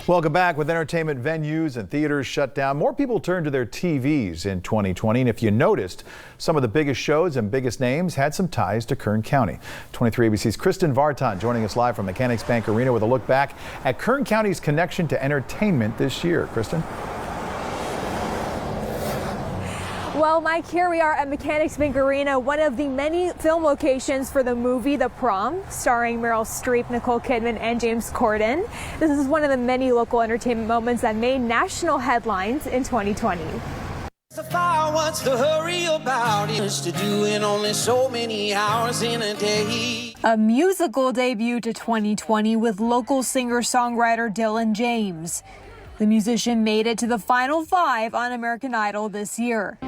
Welcome back. With entertainment venues and theaters shut down, more people turned to their TVs in 2020. And if you noticed, some of the biggest shows and biggest names had some ties to Kern County. 23 ABC's Kristin Vartan joining us live from Mechanics Bank Arena with a look back at Kern County's connection to entertainment this year. Kristin? Well, Mike, here we are at Mechanics Bank Arena, one of the many film locations for the movie The Prom, starring Meryl Streep, Nicole Kidman, and James Corden. This is one of the many local entertainment moments that made national headlines in 2020. The fire wants to hurry about it to do in only so many hours in a day. A musical debut to 2020 with local singer-songwriter Dylan James. The musician made it to the final 5 on American Idol this year.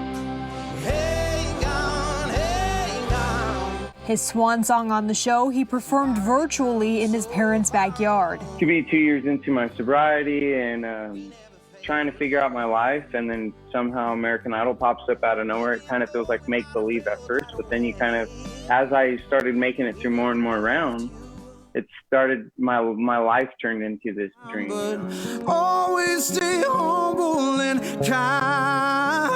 His swan song on the show, he performed virtually in his parents' backyard. To be 2 years into my sobriety and trying to figure out my life, and then somehow American Idol pops up out of nowhere. It kind of feels like make-believe at first, but then you kind of, as I started making it through more and more rounds, it started, my life turned into this dream. Always stay humble and kind.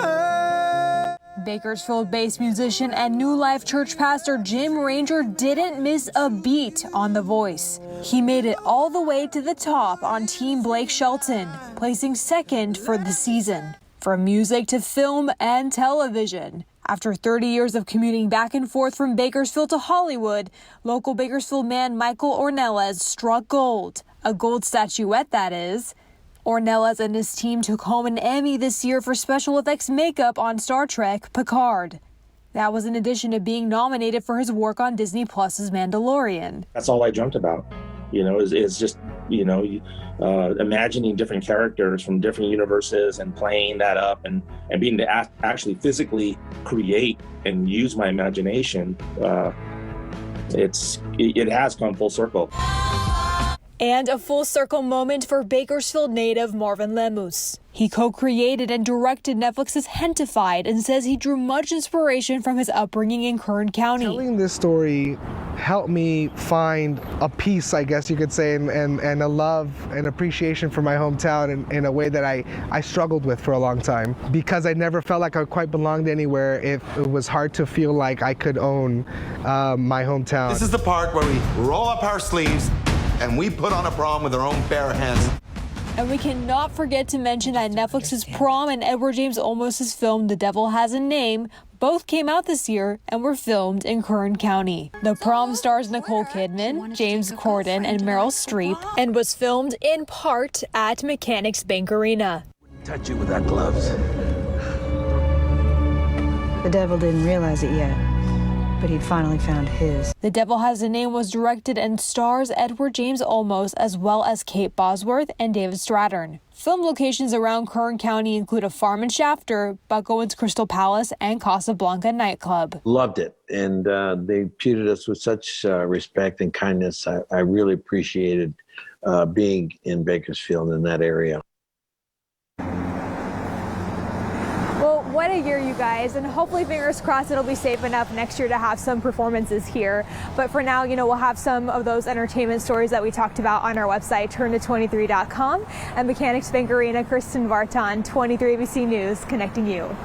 Bakersfield-based musician and New Life Church pastor Jim Ranger didn't miss a beat on The Voice. He made it all the way to the top on Team Blake Shelton, placing second for the season. From music to film and television. After 30 years of commuting back and forth from Bakersfield to Hollywood, local Bakersfield man Michael Ornelas struck gold. A gold statuette, that is. Ornelas and his team took home an Emmy this year for special effects makeup on Star Trek Picard. That was in addition to being nominated for his work on Disney Plus's Mandalorian. That's all I dreamt about, is just, imagining different characters from different universes and playing that up and being to actually physically create and use my imagination. It has come full circle. And a full circle moment for Bakersfield native Marvin Lemus. He co-created and directed Netflix's Hentified and says he drew much inspiration from his upbringing in Kern County. Telling this story helped me find a peace, I guess you could say, and a love and appreciation for my hometown in a way that I struggled with for a long time. Because I never felt like I quite belonged anywhere, it was hard to feel like I could own my hometown. This is the part where we roll up our sleeves and we put on a prom with our own bare hands. And we cannot forget to mention that Netflix's Prom and Edward James Olmos' film The Devil Has a Name both came out this year and were filmed in Kern County. The Prom stars Nicole Kidman, James Corden, and Meryl Streep, and was filmed in part at Mechanics Bank Arena. Touch you with that gloves. The devil didn't realize it yet, but he'd finally found his. The Devil Has a Name was directed and stars Edward James Olmos as well as Kate Bosworth and David Stratton. Film locations around Kern County include a farm in Shafter, Buck Owens Crystal Palace, and Casablanca nightclub. Loved it, and they treated us with such respect and kindness. I really appreciated being in Bakersfield in that area. What a year, you guys, and hopefully, fingers crossed, it'll be safe enough next year to have some performances here. But for now, we'll have some of those entertainment stories that we talked about on our website, turn to23.com. And Mechanics Bank Arena, Kristin Vartan, 23 ABC News, connecting you.